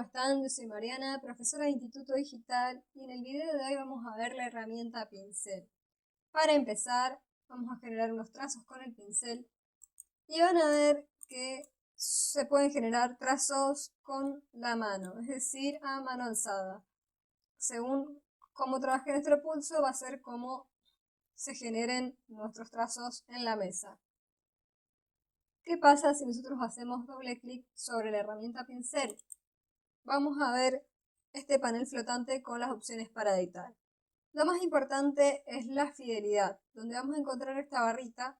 ¿cómo están? Yo soy Mariana, profesora de Instituto Digital, y en el video de hoy vamos a ver la herramienta pincel. Para empezar, vamos a generar unos trazos con el pincel y van a ver que se pueden generar trazos con la mano, es decir, a mano alzada. Según cómo trabaje nuestro pulso, va a ser cómo se generen nuestros trazos en la mesa. ¿Qué pasa si nosotros hacemos doble clic sobre la herramienta pincel? Vamos a ver este panel flotante con las opciones para editar. Lo más importante es la fidelidad, donde vamos a encontrar esta barrita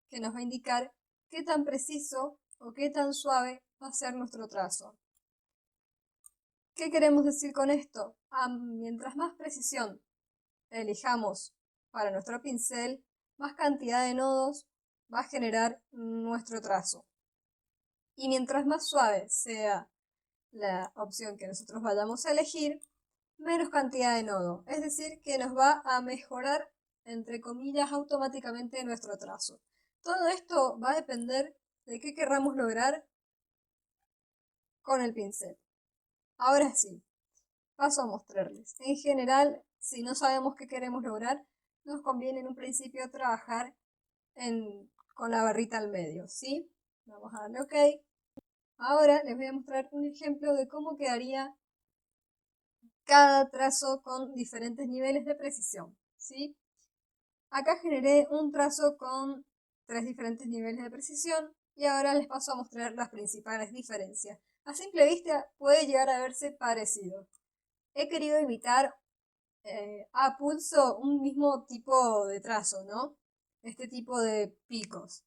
que nos va a indicar qué tan preciso o qué tan suave va a ser nuestro trazo. ¿Qué queremos decir con esto? Mientras más precisión elijamos para nuestro pincel, más cantidad de nodos va a generar nuestro trazo. Y mientras más suave sea la opción que nosotros vayamos a elegir, menos cantidad de nodo, es decir, que nos va a mejorar, entre comillas, automáticamente nuestro trazo. Todo esto va a depender de qué querramos lograr con el pincel. Ahora sí, paso a mostrarles. En general, si no sabemos qué queremos lograr, nos conviene en un principio trabajar con la barrita al medio, ¿sí? Vamos a darle OK. Ahora les voy a mostrar un ejemplo de cómo quedaría cada trazo con diferentes niveles de precisión, ¿sí? Acá generé un trazo con 3 diferentes niveles de precisión y ahora les paso a mostrar las principales diferencias. A simple vista puede llegar a verse parecido. He querido imitar a pulso un mismo tipo de trazo, ¿no? Este tipo de picos.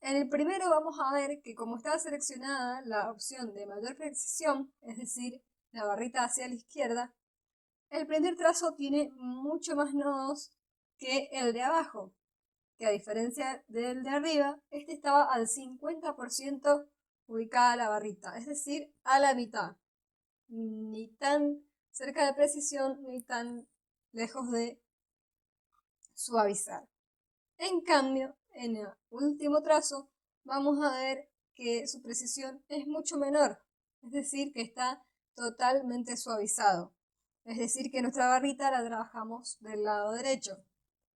En el primero vamos a ver que como estaba seleccionada la opción de mayor precisión, es decir, la barrita hacia la izquierda, el primer trazo tiene mucho más nodos que el de abajo, que a diferencia del de arriba, este estaba al 50% ubicada la barrita, es decir, a la mitad. Ni tan cerca de precisión, ni tan lejos de suavizar. En cambio, en el último trazo, vamos a ver que su precisión es mucho menor, es decir, que está totalmente suavizado. Es decir, que nuestra barrita la trabajamos del lado derecho.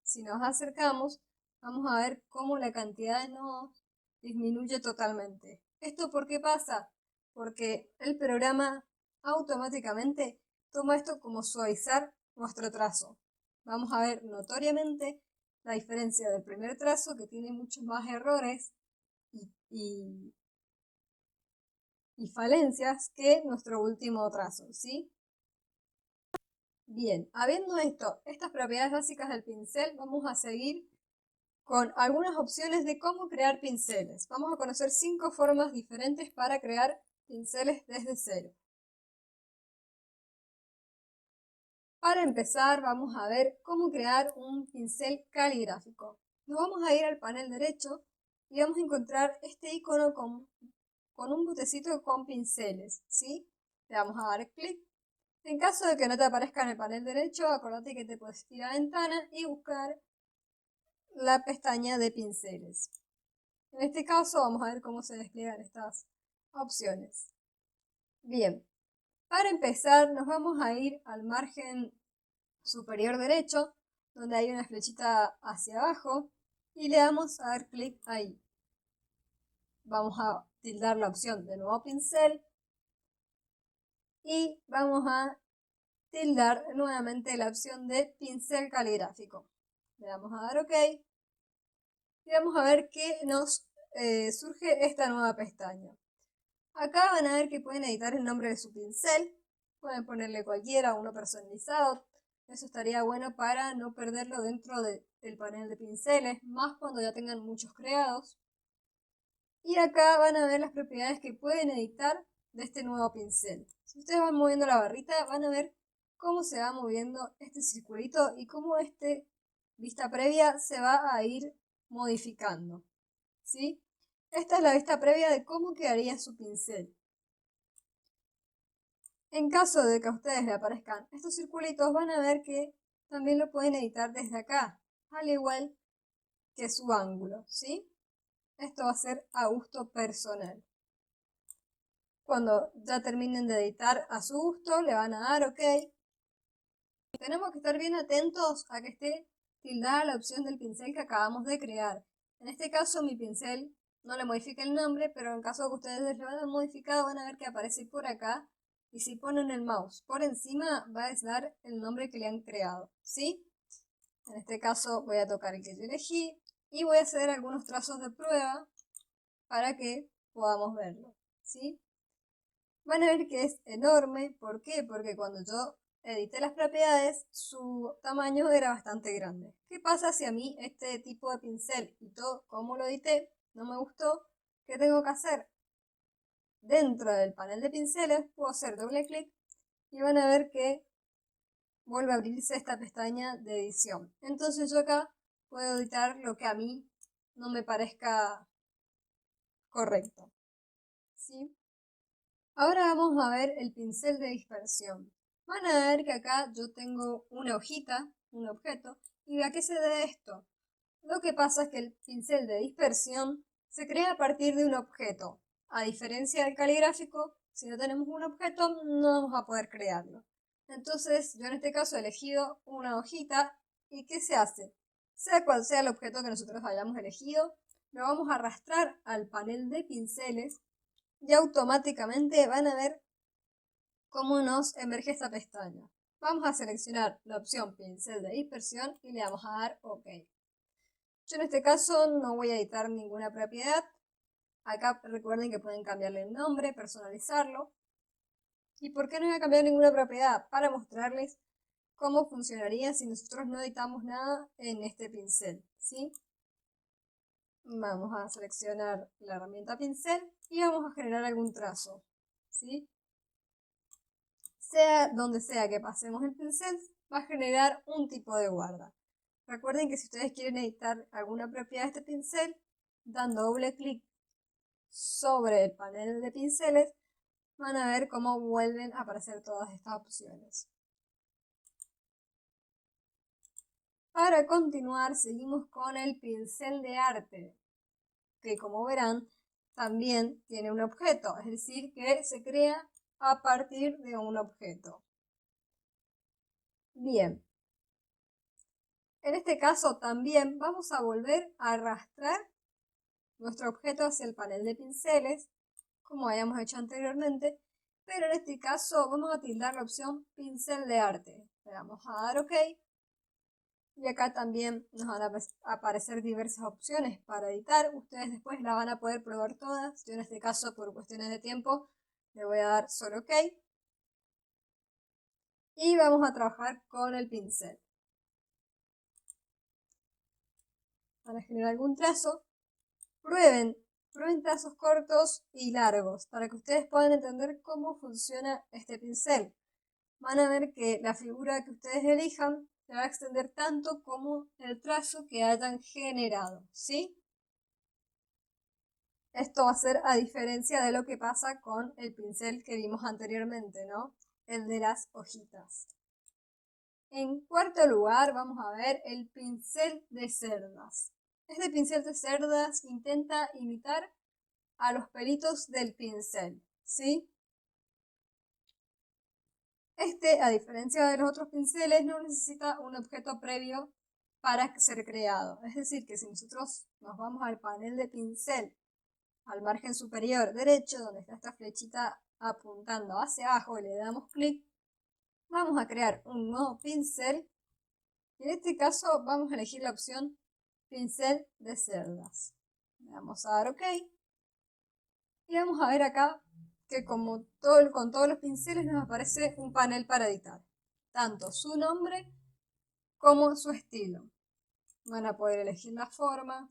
Si nos acercamos, vamos a ver cómo la cantidad de nodos disminuye totalmente. ¿Esto por qué pasa? Porque el programa automáticamente toma esto como suavizar nuestro trazo. Vamos a ver notoriamente la diferencia del primer trazo, que tiene muchos más errores y falencias que nuestro último trazo, ¿sí? Bien, habiendo estas propiedades básicas del pincel, vamos a seguir con algunas opciones de cómo crear pinceles. Vamos a conocer 5 formas diferentes para crear pinceles desde cero. Para empezar, vamos a ver cómo crear un pincel caligráfico. Nos vamos a ir al panel derecho y vamos a encontrar este icono con un botecito con pinceles, ¿sí? Le vamos a dar clic. En caso de que no te aparezca en el panel derecho, acordate que te puedes ir a ventana y buscar la pestaña de pinceles. En este caso vamos a ver cómo se despliegan estas opciones. Bien, para empezar nos vamos a ir al margen superior derecho, donde hay una flechita hacia abajo, y le damos a dar clic ahí. Vamos a tildar la opción de nuevo pincel y vamos a tildar nuevamente la opción de pincel caligráfico. Le damos a dar OK y vamos a ver que nos surge esta nueva pestaña. Acá van a ver que pueden editar el nombre de su pincel, pueden ponerle cualquiera, uno personalizado. Eso estaría bueno para no perderlo dentro del panel de pinceles, más cuando ya tengan muchos creados. Y acá van a ver las propiedades que pueden editar de este nuevo pincel. Si ustedes van moviendo la barrita, van a ver cómo se va moviendo este circulito y cómo este vista previa se va a ir modificando, ¿sí? Esta es la vista previa de cómo quedaría su pincel. En caso de que a ustedes le aparezcan estos circulitos, van a ver que también lo pueden editar desde acá, al igual que su ángulo, ¿sí? Esto va a ser a gusto personal. Cuando ya terminen de editar a su gusto, le van a dar OK. Tenemos que estar bien atentos a que esté tildada la opción del pincel que acabamos de crear. En este caso mi pincel no le modifica el nombre, pero en caso de que ustedes lo hayan modificado van a ver que aparece por acá. Y si ponen el mouse por encima va a dar el nombre que le han creado, ¿sí? En este caso voy a tocar el que yo elegí y voy a hacer algunos trazos de prueba para que podamos verlo, ¿sí? Van a ver que es enorme. ¿Por qué? Porque cuando yo edité las propiedades, su tamaño era bastante grande. ¿Qué pasa si a mí este tipo de pincel y todo como lo edité no me gustó? ¿Qué tengo que hacer? Dentro del panel de pinceles puedo hacer doble clic y van a ver que vuelve a abrirse esta pestaña de edición. Entonces yo acá puedo editar lo que a mí no me parezca correcto, ¿sí? Ahora vamos a ver el pincel de dispersión. Van a ver que acá yo tengo una hojita, un objeto, ¿y a qué se debe esto? Lo que pasa es que el pincel de dispersión se crea a partir de un objeto. A diferencia del caligráfico, si no tenemos un objeto no vamos a poder crearlo. Entonces yo en este caso he elegido una hojita. ¿Y qué se hace? Sea cual sea el objeto que nosotros hayamos elegido, lo vamos a arrastrar al panel de pinceles y automáticamente van a ver cómo nos emerge esta pestaña. Vamos a seleccionar la opción pincel de dispersión y le vamos a dar OK. Yo en este caso no voy a editar ninguna propiedad. Acá recuerden que pueden cambiarle el nombre, personalizarlo. ¿Y por qué no voy a cambiar ninguna propiedad? Para mostrarles cómo funcionaría si nosotros no editamos nada en este pincel, ¿sí? Vamos a seleccionar la herramienta pincel y vamos a generar algún trazo, ¿sí? Sea donde sea que pasemos el pincel, va a generar un tipo de guarda. Recuerden que si ustedes quieren editar alguna propiedad de este pincel, dando doble clic sobre el panel de pinceles, van a ver cómo vuelven a aparecer todas estas opciones. Para continuar, seguimos con el pincel de arte, que como verán, también tiene un objeto, es decir, que se crea a partir de un objeto. Bien, en este caso también vamos a volver a arrastrar nuestro objeto hacia el panel de pinceles, como habíamos hecho anteriormente, pero en este caso vamos a tildar la opción pincel de arte. Le vamos a dar OK. Y acá también nos van a aparecer diversas opciones para editar. Ustedes después la van a poder probar todas. Yo en este caso, por cuestiones de tiempo, le voy a dar solo OK. Y vamos a trabajar con el pincel. Para generar algún trazo, prueben trazos cortos y largos para que ustedes puedan entender cómo funciona este pincel. Van a ver que la figura que ustedes elijan se va a extender tanto como el trazo que hayan generado, ¿sí? Esto va a ser a diferencia de lo que pasa con el pincel que vimos anteriormente, ¿no? El de las hojitas. En cuarto lugar vamos a ver el pincel de cerdas. Este pincel de cerdas intenta imitar a los pelitos del pincel, ¿sí? Este, a diferencia de los otros pinceles, no necesita un objeto previo para ser creado. Es decir, que si nosotros nos vamos al panel de pincel, al margen superior derecho, donde está esta flechita apuntando hacia abajo y le damos clic, vamos a crear un nuevo pincel. En este caso vamos a elegir la opción pincel de cerdas. Le vamos a dar OK. Y vamos a ver acá que como con todos los pinceles nos aparece un panel para editar. Tanto su nombre como su estilo. Van a poder elegir la forma,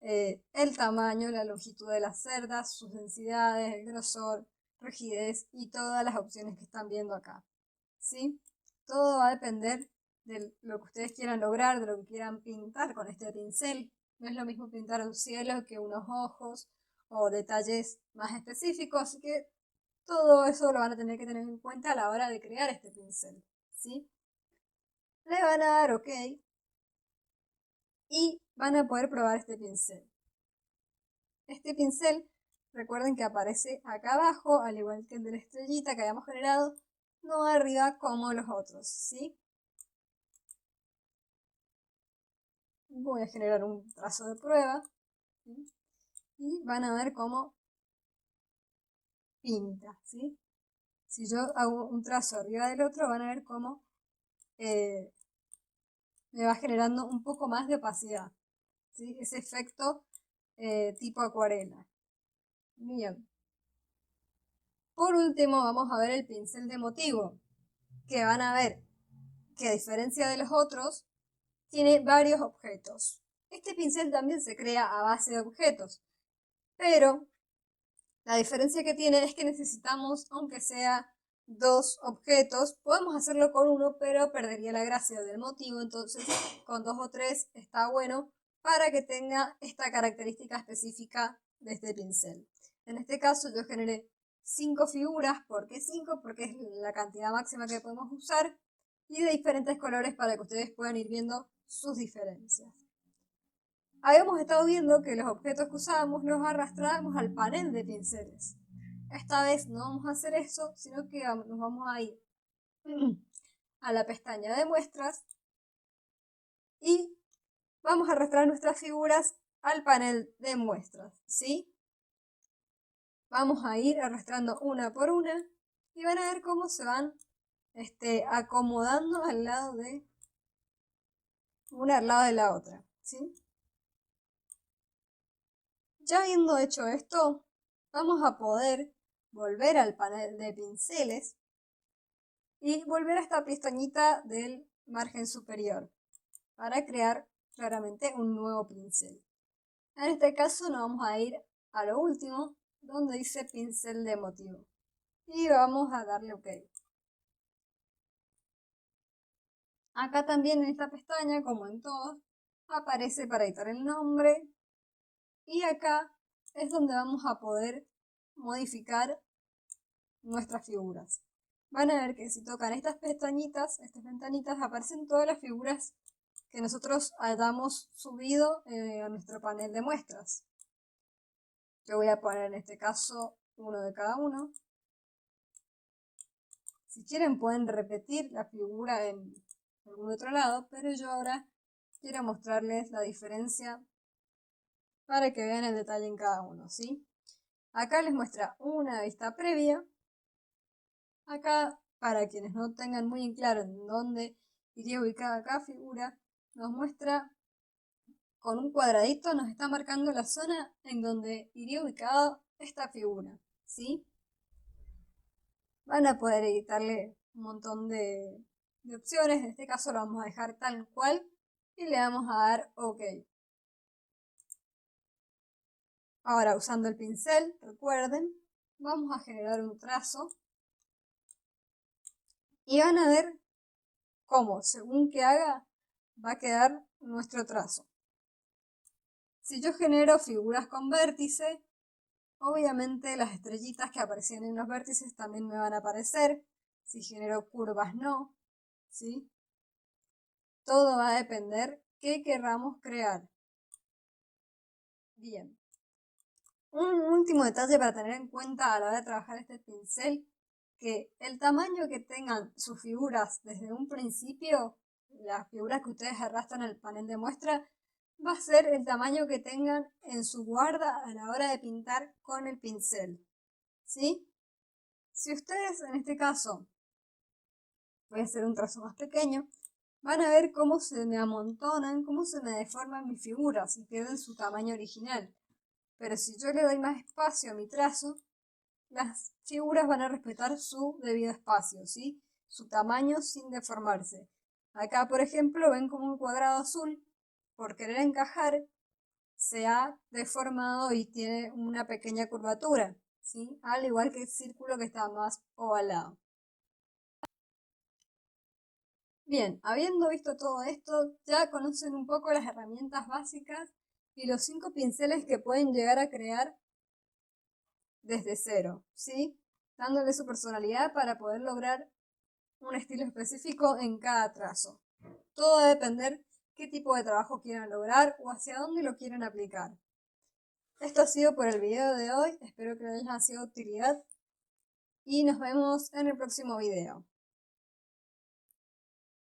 el tamaño, la longitud de las cerdas, sus densidades, el grosor, rigidez y todas las opciones que están viendo acá, ¿sí? Todo va a depender de lo que ustedes quieran lograr, de lo que quieran pintar con este pincel. No es lo mismo pintar un cielo que unos ojos o detalles más específicos, así que todo eso lo van a tener que tener en cuenta a la hora de crear este pincel, ¿sí? Le van a dar OK y van a poder probar este pincel. Este pincel recuerden que aparece acá abajo, al igual que el de la estrellita que habíamos generado, no arriba como los otros, ¿sí? Voy a generar un trazo de prueba, ¿sí? Y van a ver cómo pinta, ¿sí? Si yo hago un trazo arriba del otro, van a ver cómo me va generando un poco más de opacidad, ¿sí? Ese efecto tipo acuarela. Bien. Por último, vamos a ver el pincel de motivo, que van a ver que a diferencia de los otros, tiene varios objetos. Este pincel también se crea a base de objetos, pero la diferencia que tiene es que necesitamos, aunque sea dos objetos, podemos hacerlo con uno, pero perdería la gracia del motivo, entonces con dos o tres está bueno para que tenga esta característica específica de este pincel. En este caso yo generé 5 figuras. ¿Por qué 5? Porque es la cantidad máxima que podemos usar y de diferentes colores para que ustedes puedan ir viendo sus diferencias. Habíamos estado viendo que los objetos que usábamos los arrastrábamos al panel de pinceles. Esta vez no vamos a hacer eso, sino que nos vamos a ir a la pestaña de muestras y vamos a arrastrar nuestras figuras al panel de muestras, ¿sí? Vamos a ir arrastrando una por una y van a ver cómo se van acomodando al lado de una al lado de la otra, ¿sí? Ya habiendo hecho esto, vamos a poder volver al panel de pinceles y volver a esta pestañita del margen superior para crear claramente un nuevo pincel. En este caso nos vamos a ir a lo último, donde dice pincel de motivo. Y vamos a darle OK. Acá también en esta pestaña, como en todos, aparece para editar el nombre. Y acá es donde vamos a poder modificar nuestras figuras. Van a ver que si tocan estas pestañitas, estas ventanitas, aparecen todas las figuras que nosotros hayamos subido a nuestro panel de muestras. Yo voy a poner en este caso uno de cada uno. Si quieren pueden repetir la figura en algún otro lado, pero yo ahora quiero mostrarles la diferencia para que vean el detalle en cada uno, ¿sí? Acá les muestra una vista previa. Acá, para quienes no tengan muy en claro en dónde iría ubicada cada figura, nos muestra con un cuadradito, nos está marcando la zona en donde iría ubicada esta figura, ¿sí? Van a poder editarle un montón de opciones, en este caso lo vamos a dejar tal cual y le vamos a dar OK. Ahora, usando el pincel, recuerden, vamos a generar un trazo y van a ver cómo, según que haga, va a quedar nuestro trazo. Si yo genero figuras con vértice, obviamente las estrellitas que aparecían en los vértices también me van a aparecer. Si genero curvas no, ¿sí? Todo va a depender qué querramos crear. Bien. Un último detalle para tener en cuenta a la hora de trabajar este pincel, que el tamaño que tengan sus figuras desde un principio, las figuras que ustedes arrastran al panel de muestra, va a ser el tamaño que tengan en su guarda a la hora de pintar con el pincel, ¿sí? Si ustedes en este caso, voy a hacer un trazo más pequeño, van a ver cómo se me amontonan, cómo se me deforman mis figuras y pierden su tamaño original. Pero si yo le doy más espacio a mi trazo, las figuras van a respetar su debido espacio, ¿sí? Su tamaño sin deformarse. Acá, por ejemplo, ven como un cuadrado azul, por querer encajar, se ha deformado y tiene una pequeña curvatura, ¿sí? Al igual que el círculo que está más ovalado. Bien, habiendo visto todo esto, ya conocen un poco las herramientas básicas y los 5 pinceles que pueden llegar a crear desde cero, ¿sí? Dándole su personalidad para poder lograr un estilo específico en cada trazo. Todo va a depender qué tipo de trabajo quieran lograr o hacia dónde lo quieren aplicar. Esto ha sido por el video de hoy, espero que les haya sido de utilidad y nos vemos en el próximo video.